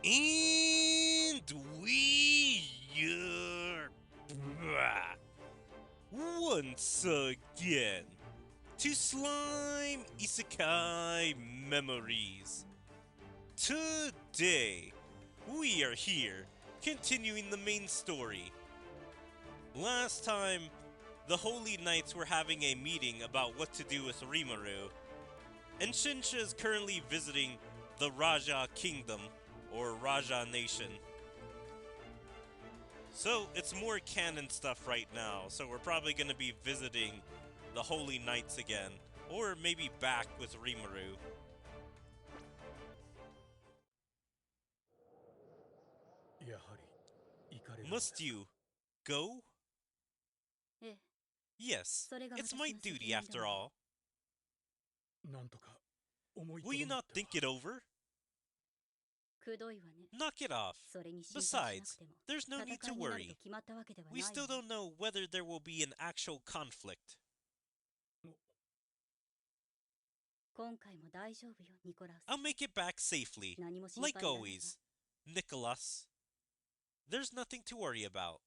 And we are back once again to Slime Isekai Memories. Today, we are here continuing the main story. Last time, the Holy Knights were having a meeting about what to do with Rimuru, and Shinsha is currently visiting the Raja Kingdom, or Raja Nation. So, it's more canon stuff right now, so we're probably going to be visiting the Holy Knights again, or maybe back with Rimuru. Must you go? Yes, it's my duty after all. Will you not think it over? Knock it off. Besides, there's no need to worry. We still don't know whether there will be an actual conflict. I'll make it back safely, like always. Nicholas. There's nothing to worry about.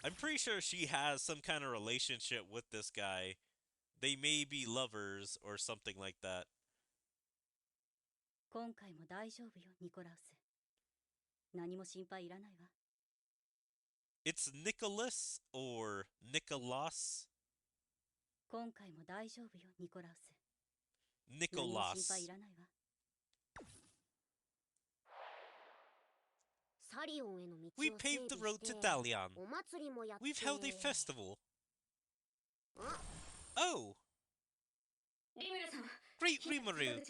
I'm pretty sure she has some kind of relationship with this guy. They may be lovers or something like that. It's Nicholas or Nicholas? Nicholas. We paved the road to Dalian. We've held a festival. Oh! Great Rimuru!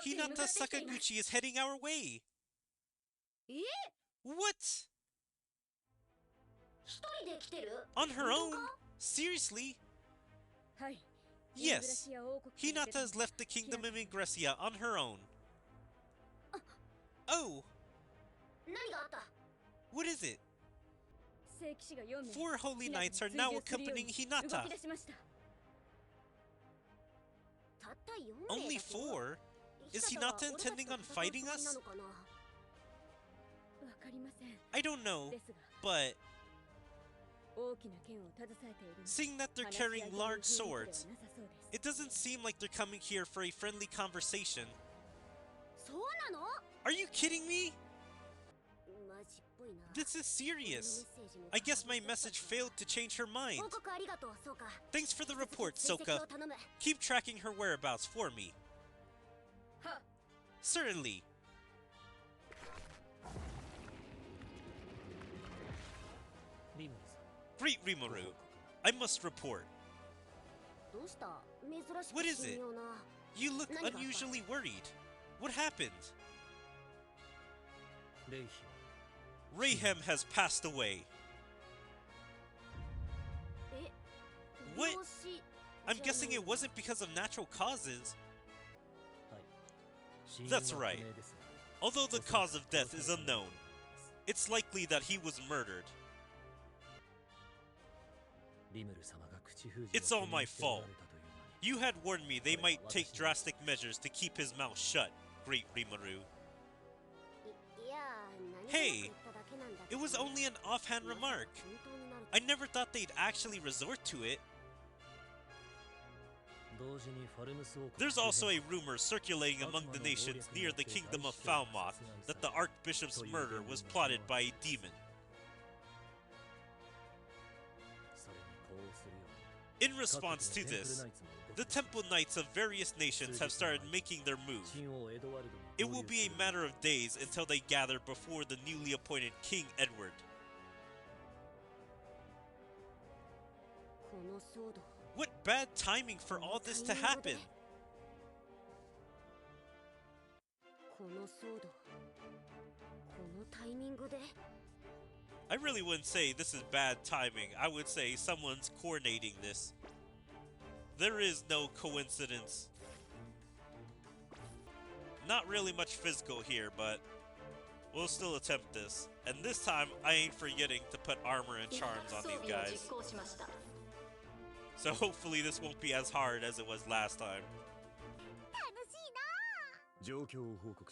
Hinata Sakaguchi is heading our way! What? On her own? Seriously? Yes. Hinata has left the kingdom of Ingressia on her own. Oh! What is it? 4 holy knights are now accompanying Hinata. Only 4? Is Hinata intending on fighting us? I don't know, but seeing that they're carrying large swords, it doesn't seem like they're coming here for a friendly conversation. Are you kidding me? This is serious. I guess my message failed to change her mind. Thanks for the report, Soka. Keep tracking her whereabouts for me. Certainly. Great Rimuru, I must report. What is it? You look unusually worried. What happened? Rayhem has passed away. What? I'm guessing it wasn't because of natural causes. That's right. Although the cause of death is unknown, it's likely that he was murdered. It's all my fault. You had warned me they might take drastic measures to keep his mouth shut, Great Rimuru. Hey! It was only an offhand remark. I never thought they'd actually resort to it. There's also a rumor circulating among the nations near the kingdom of Falmouth that the Archbishop's murder was plotted by a demon. In response to this, the Temple Knights of various nations have started making their move. It will be a matter of days until they gather before the newly appointed King Edward. What bad timing for all this to happen! I really wouldn't say this is bad timing. I would say someone's coordinating this. There is no coincidence. Not really much physical here, but we'll still attempt this. And this time, I ain't forgetting to put armor and charms on these guys. So hopefully this won't be as hard as it was last time.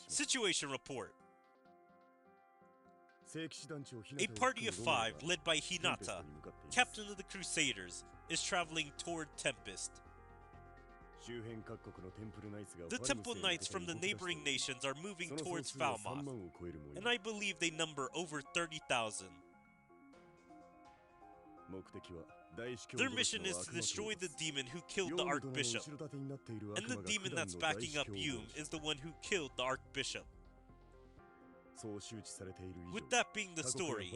Situation report. A party of 5, led by Hinata, captain of the Crusaders, is traveling toward Tempest. The Temple Knights from the neighboring nations are moving towards Falmouth, and I believe they number over 30,000. Their mission is to destroy the demon who killed the Archbishop, and the demon that's backing up Yume is the one who killed the Archbishop. With that being the story,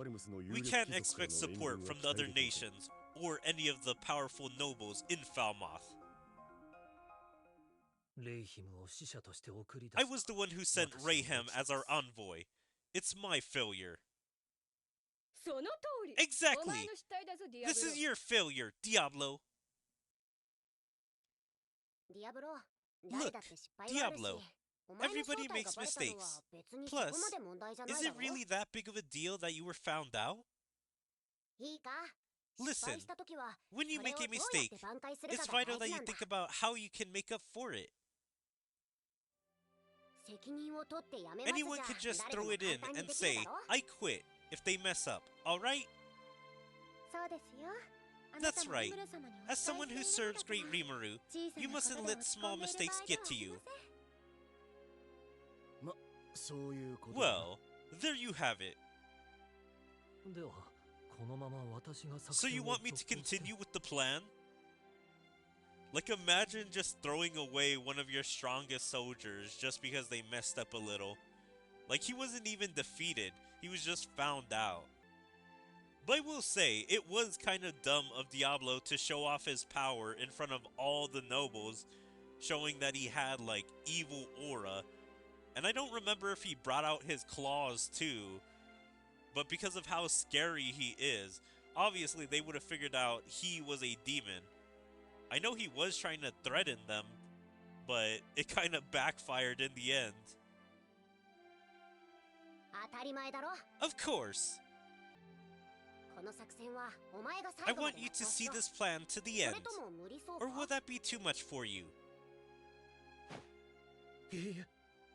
we can't expect support from the other nations or any of the powerful nobles in Falmouth. I was the one who sent Rayhem as our envoy. It's my failure. Exactly! This is your failure, Diablo. Look, Diablo, everybody makes mistakes. Plus, is it really that big of a deal that you were found out? Listen, when you make a mistake, it's vital that you think about how you can make up for it. Anyone can just throw it in and say, I quit, if they mess up, alright? That's right. As someone who serves Great Rimuru, you mustn't let small mistakes get to you. Well, there you have it. So you want me to continue with the plan? Like, imagine just throwing away one of your strongest soldiers just because they messed up a little. Like, he wasn't even defeated, he was just found out. But I will say, it was kind of dumb of Diablo to show off his power in front of all the nobles, showing that he had, like, evil aura. And I don't remember if he brought out his claws too, but because of how scary he is, obviously they would have figured out he was a demon. I know he was trying to threaten them, but it kind of backfired in the end. Of course! I want you to see this plan to the end, or will that be too much for you?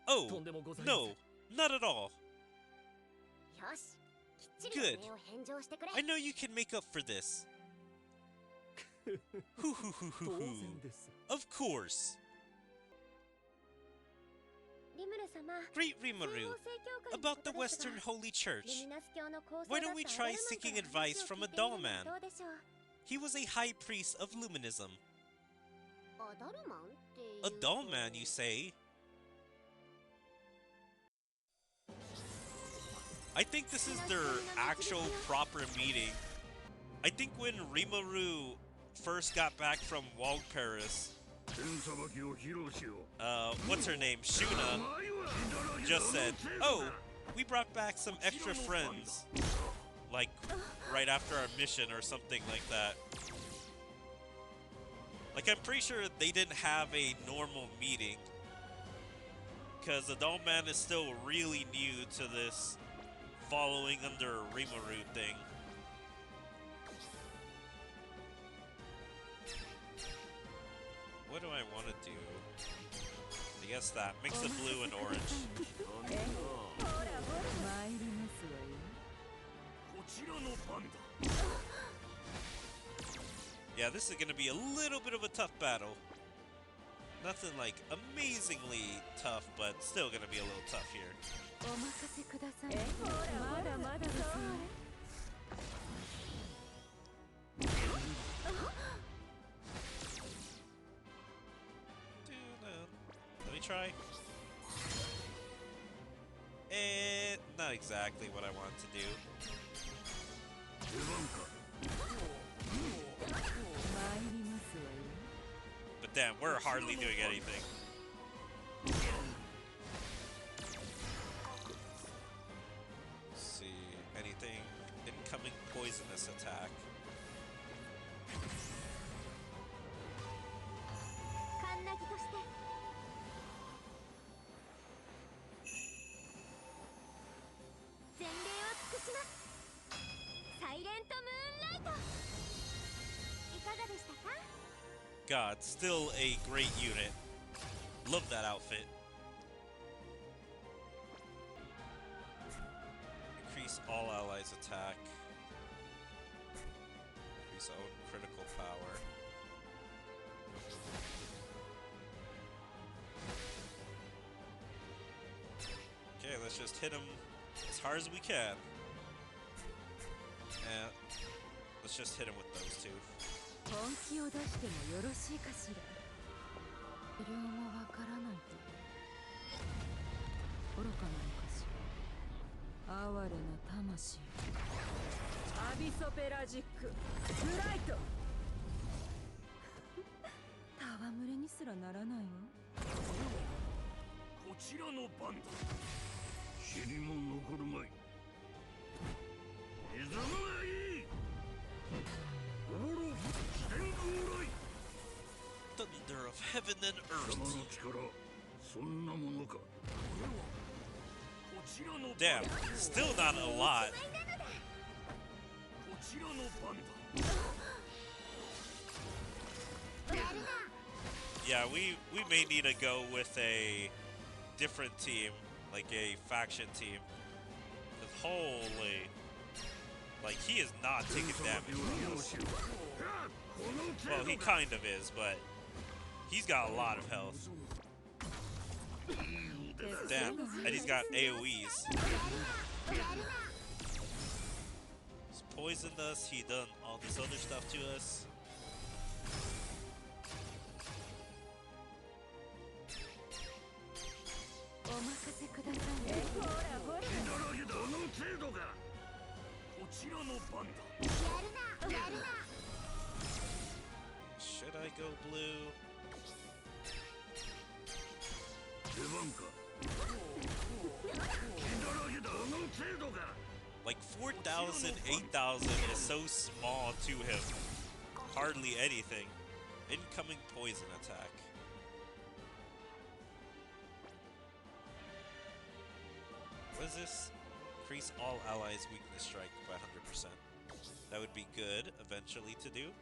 Oh, no, not at all. Good. I know you can make up for this. Hoo hoo hoo hoo hoo. Of course. Great Rimuru, about the Western Holy Church. Why don't we try seeking advice from a doll man? He was a high priest of Luminism. A doll man, you say? I think this is their actual proper meeting. I think when Rimuru first got back from Wog Paris, what's her name? Shuna just said, oh, we brought back some extra friends. Like, right after our mission or something like that. Like, I'm pretty sure they didn't have a normal meeting, because the doll man is still really new to this following under Rimuru thing. What do I want to do? I guess that. Mix the blue and orange. Yeah, this is going to be a little bit of a tough battle. Nothing like amazingly tough, but still going to be a little tough here. Let me try. Not exactly what I want to do. But damn, we're hardly doing anything. Let's see, anything? Incoming poisonous attack. God, still a great unit. Love that outfit. Increase all allies' attack. Increase own critical power. Okay, let's just hit him as hard as we can. And let's just hit him with those two. 本気を出してもよろしいかしら。量もわからないと。愚かなのかしら。哀れな魂。アビソペラジックフライト。戯れにすらならないわ。こちらの番だ。尻も残るまい。いざまがいい。オロロ四天豪来。Thunder of heaven and earth. 貴様の力、そんなものか。こちらの Damn, still not a lot. こちらの番だ。Yeah, we may need to go with a different team, like a faction team. 'Cause holy, like he is not taking damage from us. Well, he kind of is, but he's got a lot of health. Damn, and he's got AoEs. He's poisoned us, he done all this other stuff to us. Should I go blue? Like 4,000, 8,000 is so small to him. Hardly anything. Incoming poison attack. What is this? Increase all allies' weakness strike by 100%. That would be good eventually to do.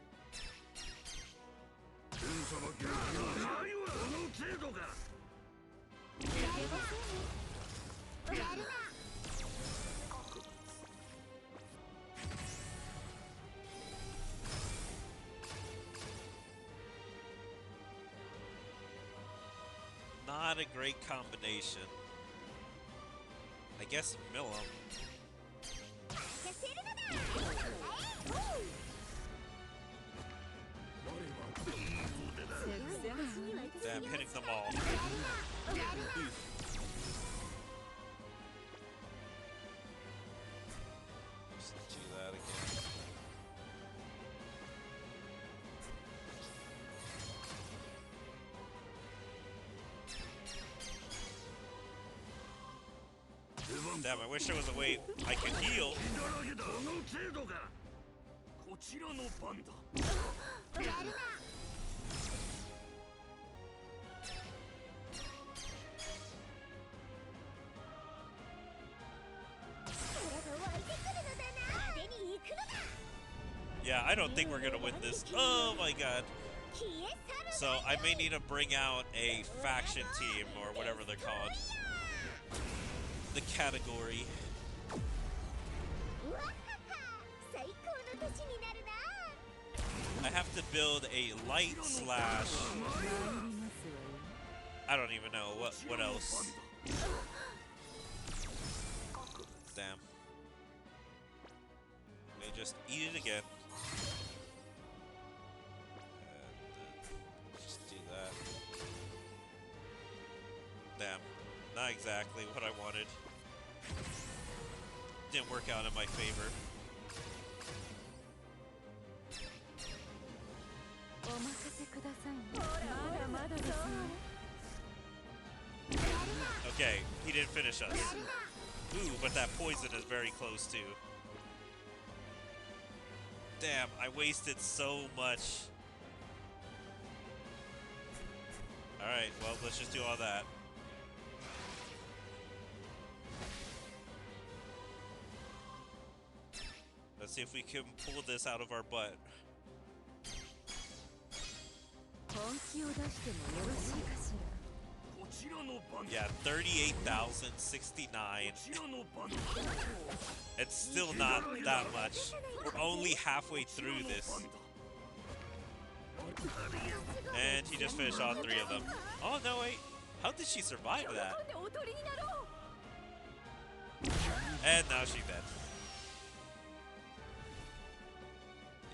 Not a great combination. I guess mill him. Damn, hitting them all. Just do that again. Damn, I wish there was a way I could heal. Yeah, I don't think we're gonna win this. Oh my god. So I may need to bring out a faction team or whatever they're called. The category. I have to build a light slash. I don't even know what else. Damn. They just eat it again. And just do that. Damn. Not exactly what I wanted. Didn't work out in my favor. Okay, he didn't finish us. Ooh, but that poison is very close too. Damn, I wasted so much. Alright, well, let's just do all that. Let's see if we can pull this out of our butt. Yeah, 38,069. It's still not that much. We're only halfway through this. And he just finished all 3 of them. Oh, no, wait. How did she survive that? And now she's dead.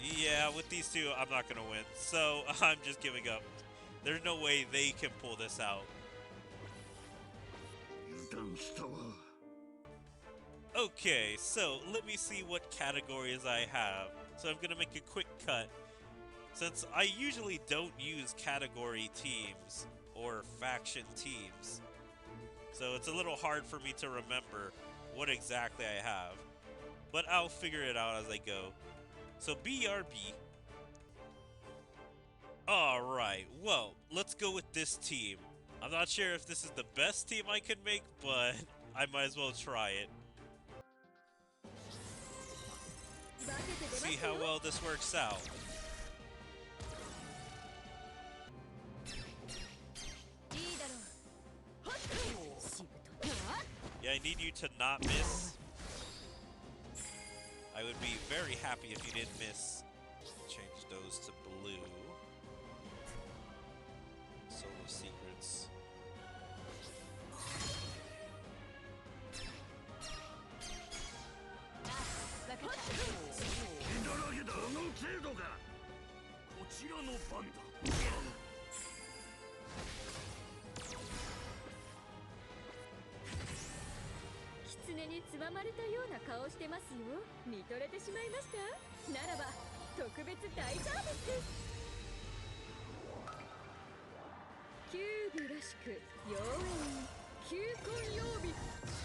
Yeah, with these 2, I'm not going to win. So, I'm just giving up. There's no way they can pull this out. Okay, so let me see what categories I have. So I'm gonna make a quick cut. Since I usually don't use category teams or faction teams, so it's a little hard for me to remember what exactly I have. But I'll figure it out as I go. So BRB. Alright, well, let's go with this team. I'm not sure if this is the best team I can make, but I might as well try it. See how well this works out. Yeah, I need you to not miss. I would be very happy if you didn't miss. Change those to blue. Solo secrets.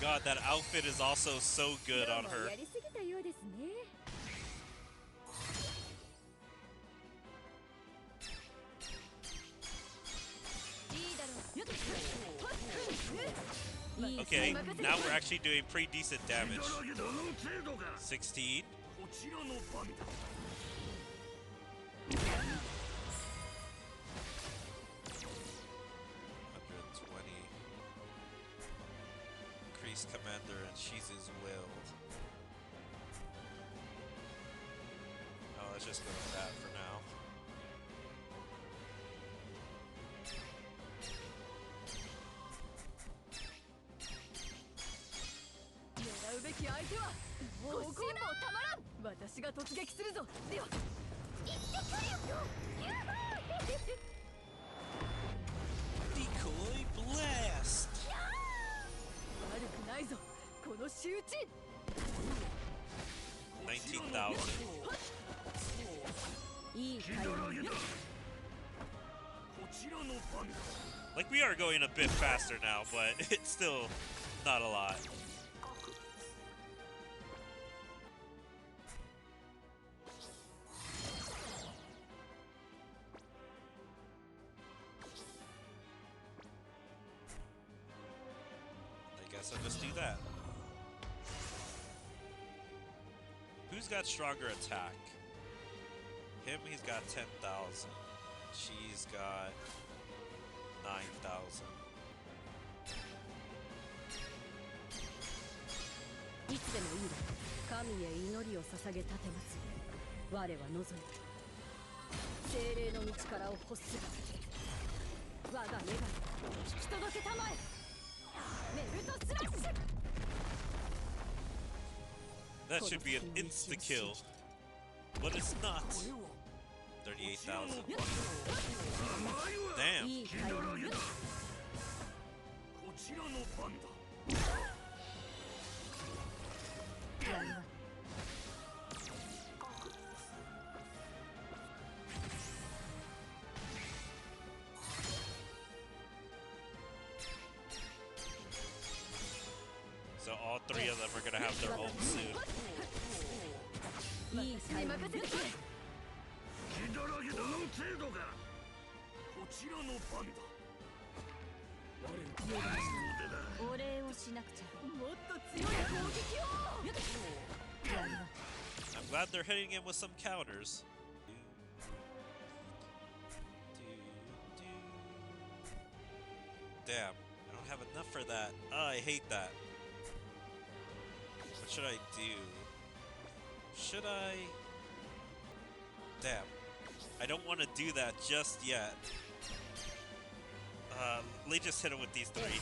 God, that outfit is also so good on her. Okay, now we're actually doing pretty decent damage. 16. 120. Increase commander and she's his will. Oh, let's just go with that for now. Decoy blast! 19,000. Like, we are going a bit faster now, but it's still not a lot. I guess I'll just do that. Who's got stronger attack? Him, he's got 10,000. She's got 9,000. That should be an insta-kill, but it's not. 38,000. Damn. So all 3 of them are gonna have their ult soon. I'm glad they're hitting him with some counters. Damn, I don't have enough for that. Oh, I hate that. What should I do? Should I? Damn. I don't want to do that just yet. Let's just hit him with these three.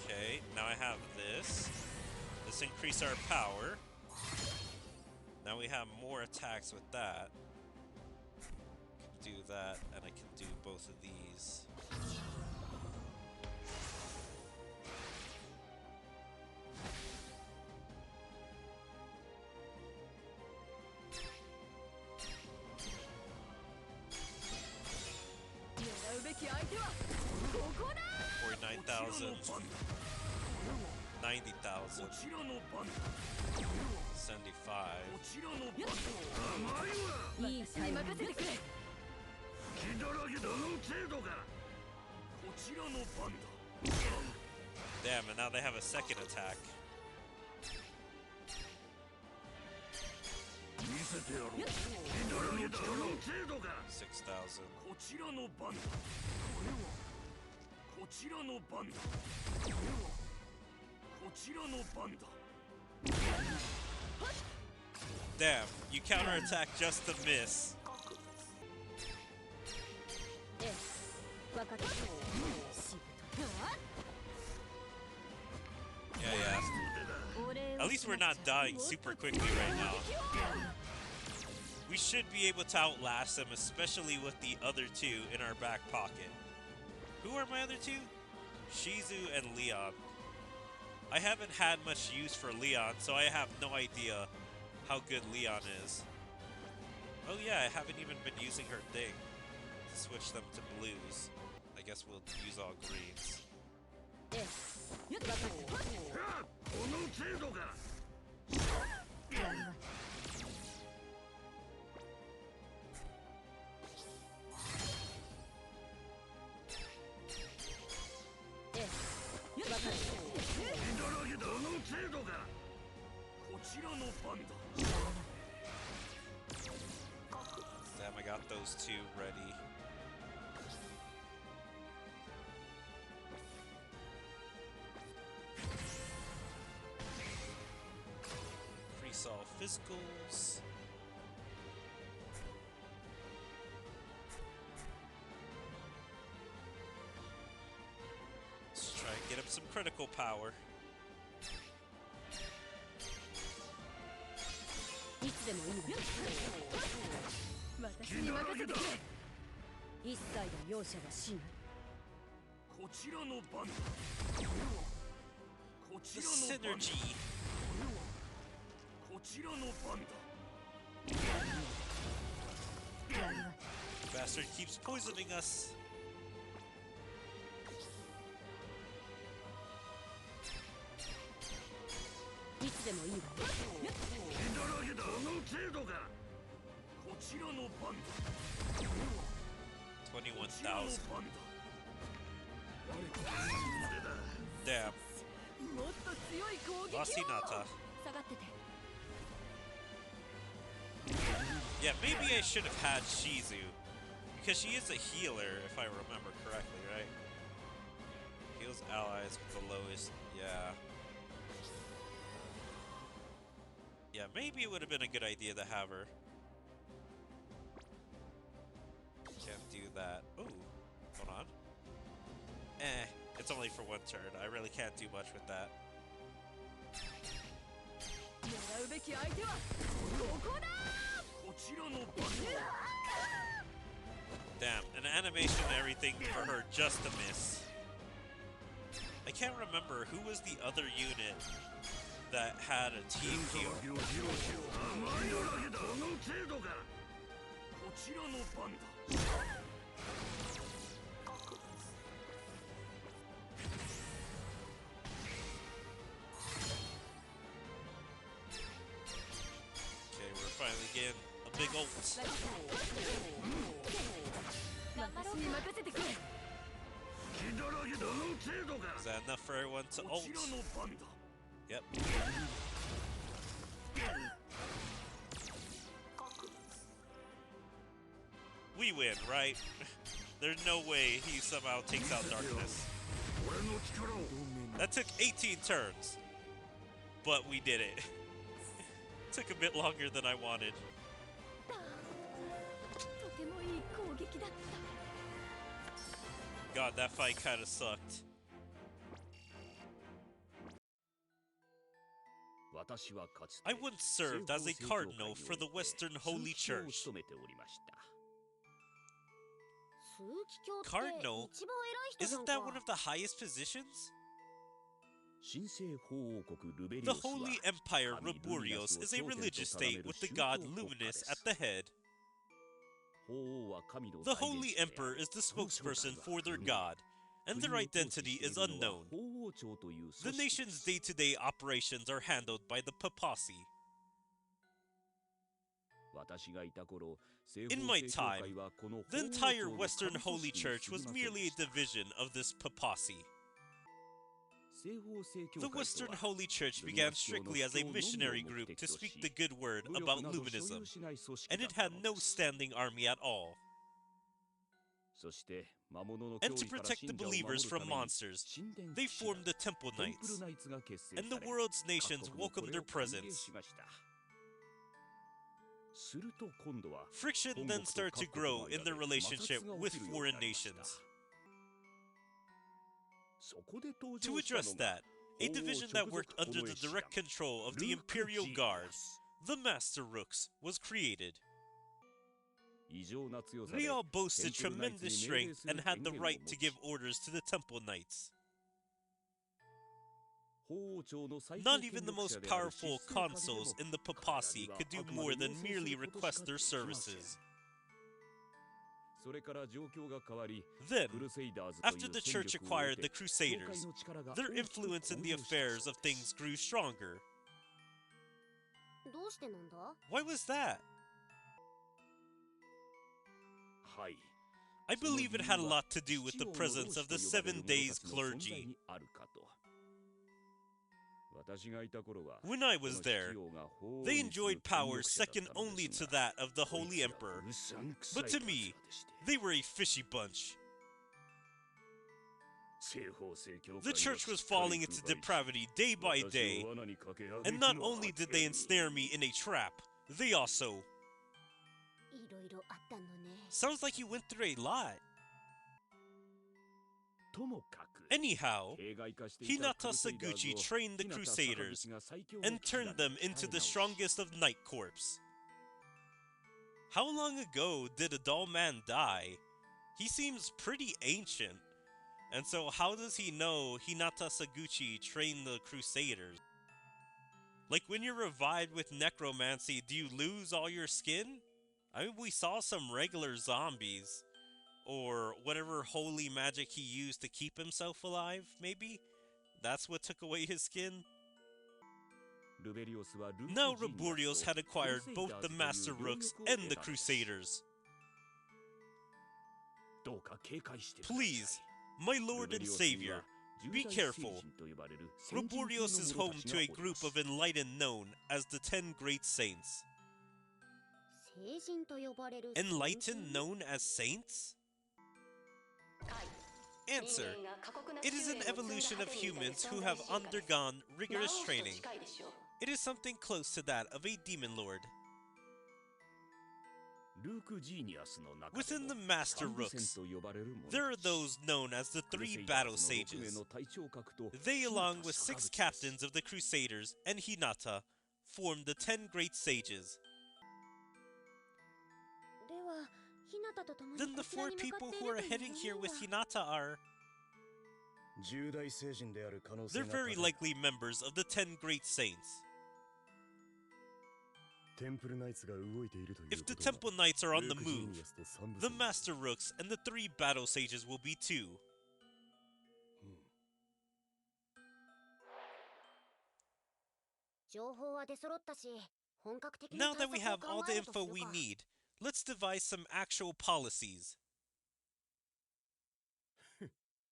Okay, now I have this. This increase our power. Now we have more attacks with that. I can do that, and I can do both of these. $49,000, 90,000, 75. Damn, and now they have a second attack. 6,000. Damn, you counterattack just to miss. Yeah. At least we're not dying super quickly right now. We should be able to outlast them, especially with the other two in our back pocket. Who are my other two? Shizu and Leon. I haven't had much use for Leon, so I have no idea how good Leon is. Oh yeah, I haven't even been using her thing to switch them to blues. I guess we'll use all greens. Damn, I got those two ready. Increase all physicals. Let's try and get him some critical power. The synergy. Bastard keeps poisoning us. $21,000. Damn. Wasinata. Yeah, maybe I should have had Shizu. Because she is a healer, if I remember correctly, right? Heals allies with the lowest. Yeah. Yeah, maybe it would have been a good idea to have her. Can't do that. Ooh, hold on. It's only for one turn. I really can't do much with that. Damn, an animation and everything for her just to miss. I can't remember who was the other unit that had a team heal. Okay, we're finally getting a big ult. Is that enough for everyone to ult? Yep. We win, right? There's no way he somehow takes out darkness. 俺の力を That took 18 turns. But we did it. Took a bit longer than I wanted. とてもいい攻撃だった God, that fight kind of sucked. 私はかつて I once served as a cardinal for the Western Holy Church. 務めておりました Cardinal? Isn't that one of the highest positions? 神聖法王国ルベリ The オスは Holy Empire Ruburios is a religious state with the god Luminous at the head. 法王は神の The 代弁 Holy 者である Emperor is the その正体 spokesperson は for their 不明 god, and their 国を統治 identity してい is るのは unknown. 法王朝という The 組織で nation's す day-to-day operations are handled by the Papacy. 私がいた頃 In my time, the entire Western Holy Church was merely a division of this Papacy. The Western Holy Church began strictly as a missionary group to speak the good word about Luminism, and it had no standing army at all. And to protect the believers from monsters, they formed the Temple Knights, and the world's nations welcomed their presence. Friction then started to grow in their relationship with foreign nations. To address that, a division that worked under the direct control of the Imperial Guard, the Master Rooks, was created. They all boasted tremendous strength and had the right to give orders to the Temple Knights. Not even the most powerful consuls in the Papacy could do more than merely request their services. Then, after the church acquired the Crusaders, their influence in the affairs of things grew stronger. どうしてなんだ Why was that? はい I believe it had a lot to do with the presence of the 7 days clergy. When I was there, they enjoyed powers second only to that of the Holy Emperor. But to me, they were a fishy bunch. The church was falling into depravity day by day, and not only did they ensnare me in a trap, they also... いろいろあったのね Sounds like you went through a lot. ともかく Anyhow, 形骸化していた Hinata クルセイダーズを Saguchi trained the 日向 Crusaders 坂口が最強の and 騎士団 turned them に into 鍛え the 直し strongest of Night Corps. How long ago did a doll man die? He seems pretty ancient. And so how does he know Hinata Saguchi trained the Crusaders? Like when you're revived with necromancy, do you lose all your skin? I mean, we saw some regular zombies. Or whatever holy magic he used to keep himself alive, maybe? That's what took away his skin? ルベリオスはルーク Now ジーニア Ruburios ス had と acquired クルセイダー both ズ the という Master 両 Rooks 翼を and the 得たのです Crusaders. どうか警戒してください Please, my Lord and Savior, be careful. Ruburios is home to a group of enlightened known as the 10 Great Saints. 聖人と呼ばれる Enlightened known as saints? Answer. It is an evolution of humans who have undergone rigorous training. It is something close to that of a demon lord. ルークジーニアスの中で Within も the Master 幹部戦 Rooks, と呼ばれる者 there are たち those known as the クルセ three イダー battle ズの6名 sages. の隊長格と They, 日向 along with 坂 6 口です captains of the Crusaders and Hinata, formed the 10 Great Sages. では日向と共に Then the こちら 4 に向か people って who い are るという heading here の with は Hinata are... 重大聖人である可能性 They're が very 高い likely members of the 10 Great Saints. テンプルナイツが動いているという If the ことは Temple Knights are on ル the ークジー move, ニアスと三部 the 戦 Master Rooks and the 3 battle sages will be too. 情報は出揃ったし本格的 Now な対 that we 策を have all 考 the えるとす info る we か need, let's devise some actual policies.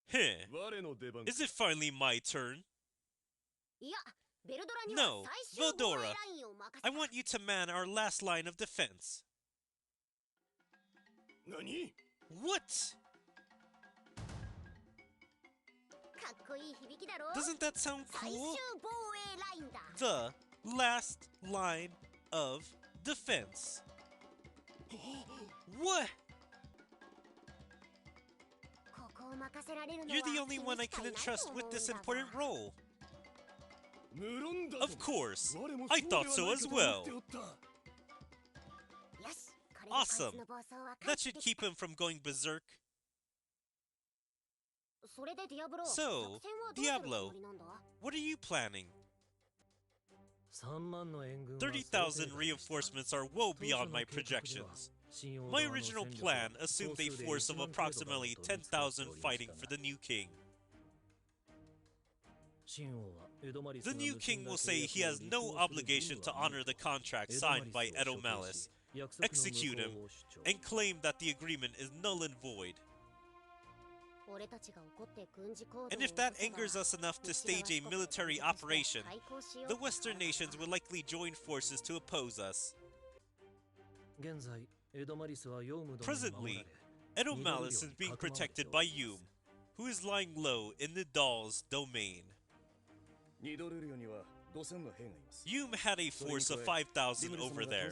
Heh. 我の出番 Is it finally my turn? いやベルドラに No, は最終防衛 Veldora. ラインを任せ I た want you to man our last line of defense. 何 What? かっこいい響きだろ。 Doesn't that sound 最終 cool? 防衛ラインだ。 The last line of defense. What? ここを任せられるのは You're the only one I 君 can しかいないと entrust 思うん with だ this が。 important role. 無論だ Of course. 我も I そうで thought は so ない as と思っ well. ておった よし、これでこいつ Awesome. の暴走は That 回避 should でき keep him from going berserk. それでディアブロ、 So, 作戦はどうするつ Diablo もりなんだ。 What are you planning? 30,000 30,000 reinforcements are well beyond my projections. My original plan assumed a force of approximately 10,000 fighting for the new king. The new king will say he has no obligation to honor the contract signed by Edo Malice, execute him, and claim that the agreement is null and void. 俺たちが怒って軍事行動を And 起 if こ that せば angers us enough to stage a military operation, the Western nations will likely join forces to oppose us. Presently, Edo Malice is being protected by Yume, who is lying low in the doll's domain. 二度ルリオには5000の兵がいます Yume had a force of 5,000 over there,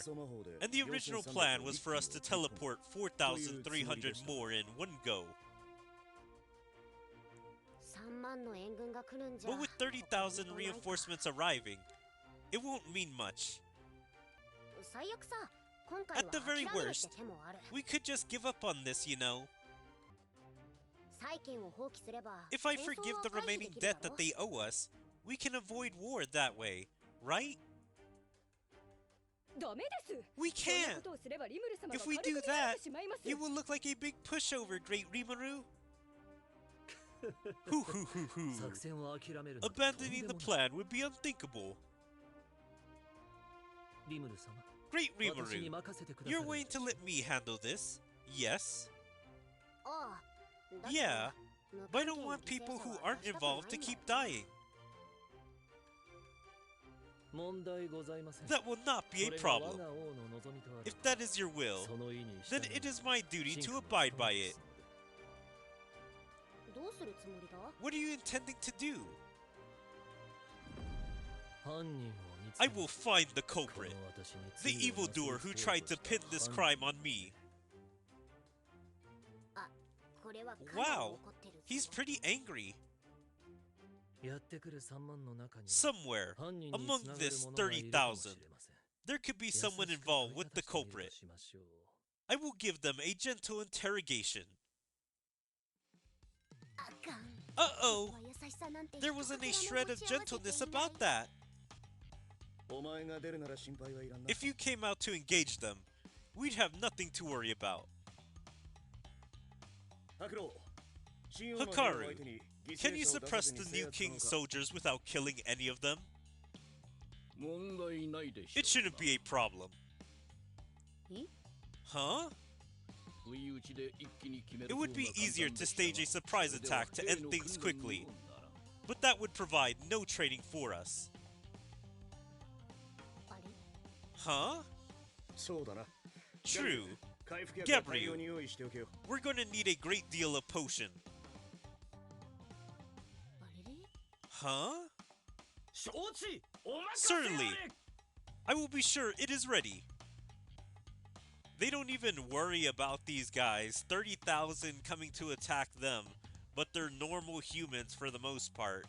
and the original plan was for us to teleport 4,300 more in one go. 3万の援軍が来るんじゃ But with 30,000 reinforcements arriving, it won't mean much. 最悪さ、今回は At the 諦 very めるって worst, 手もある。 we could just give up on this, you know. 債権を放棄すれば If I 戦争は forgive the 回避で remaining きるだ debt ろ that they owe us, we can avoid war that way, right? ダメです。 We そんな can't! ことをすればリムル様が If we 軽く do 見られ that, てしまいます。 you will look like a big pushover, Great Rimaru. Hoo hoo hoo hoo. 作戦を諦めるなんて Abandoning the とんでもない plan would be unthinkable. リムル様 Great 私に Rimaru, 任せてくださ you're るの willing でし to ょう let me handle this? Yes? ああ、だって Yeah, 無 but I 関 don't 係な want 犠牲 people 者 who は aren't 出したく involved ない to んだ keep よ。 dying. 問題ございません That will not be そ a れが problem. 我が王の望みとあ If る that is your will, その意に then 従い it is my duty 進 to 化を abide 務 by め it. ますどうするつもりだ。 What are you intending to do? 犯人を見つ I け will ます find the この culprit, 私に the 罪をなすり evildoer つ who けよう tried と to した pin this 犯 crime 人 on me. あ、これはかなり Wow, 怒ってるぞ。 he's pretty angry. やってくる3万の中には Somewhere 犯人に among つながる this 者がいるかもし 30,000, れません there could be 優し someone く involved 問い with the ただしてみる culprit. としましょう I will give them a gentle interrogation. あかん。 Uh-oh, 優しさなんて there wasn't a 一 shred か of けらも持ち合わせて gentleness いない。 about that. お前が出るなら心配はいらんな If you came out to engage them, we'd have nothing to worry about. 白郎神王の兵を Hikaru, 相手に犠 can 牲 you 者を出さ suppress ずに the 制 new 圧可能 king's か soldiers without killing any of them? 問題ないでしょう It shouldn't be a problem. え Huh? 不意打ちで一気に決める It would be 方が簡 easier 単 to でしたが stage a surprise それでは attack to 兵 end の things 訓練に quickly, よるなら but that would provide no training for us. あれ Huh? そうだな True. 回復薬は大 Gabriel 量に用意しておけよ We're gonna need a great deal of potion. あれれ Huh? 承知お任せあ Certainly. れ I will be sure it is ready. They don't even worry about these guys. 30,000 coming to attack them, but they're normal humans for the most part.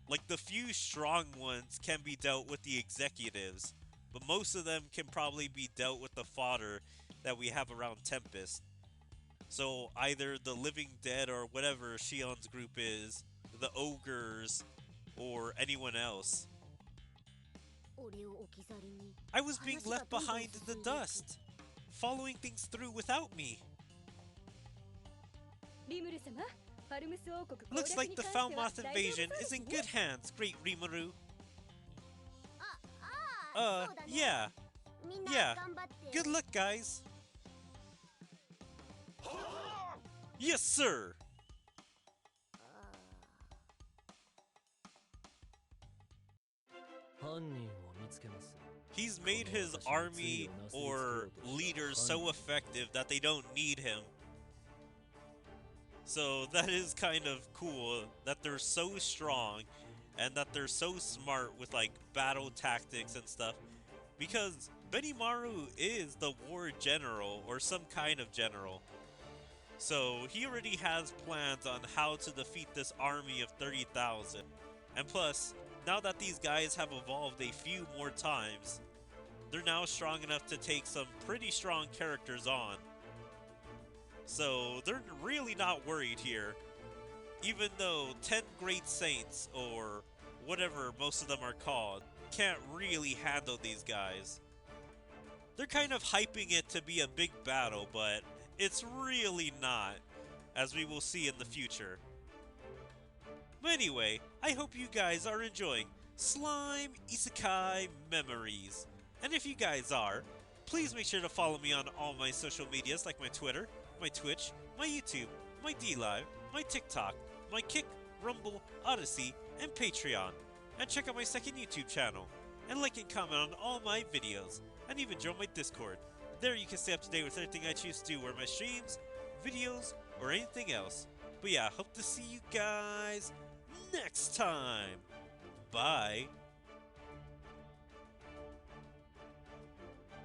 Like, the few strong ones can be dealt with the executives, but most of them can probably be dealt with the fodder that we have around Tempest. So either the Living Dead or whatever Shion's group is, the ogres, or anyone else. 俺を置き去りに。 I was being left behind in the dust, following things through without me. リムル様、ファルムス王国攻 Looks 略 like に the 関しては Falmoth 大丈夫 invasion そうで is す in ね good hands, Great Rimaru. ああ、そうだね。 Yeah. みんな yeah. 頑張って。 Good luck, guys. Yes, sir. 犯人を見つけます He He's made his army or leaders so effective that they don't need him. So that is kind of cool that they're so strong and that they're so smart with like battle tactics and stuff, because Benimaru is the war general or some kind of general. So he already has plans on how to defeat this army of 30,000. And plus, now that these guys have evolved a few more times, they're now strong enough to take some pretty strong characters on. So they're really not worried here, even though 10 Great Saints, or whatever most of them are called, can't really handle these guys. They're kind of hyping it to be a big battle, but it's really not, as we will see in the future. But anyway, I hope you guys are enjoying Slime Isekai Memories. And if you guys are, please make sure to follow me on all my social medias like my Twitter, my Twitch, my YouTube, my DLive, my TikTok, my Kick, Rumble, Odyssey, and Patreon. And check out my second YouTube channel. And like and comment on all my videos. And even join my Discord. There you can stay up to date with everything I choose to do, or my streams, videos, or anything else. But yeah, hope to see you guys next time. Bye.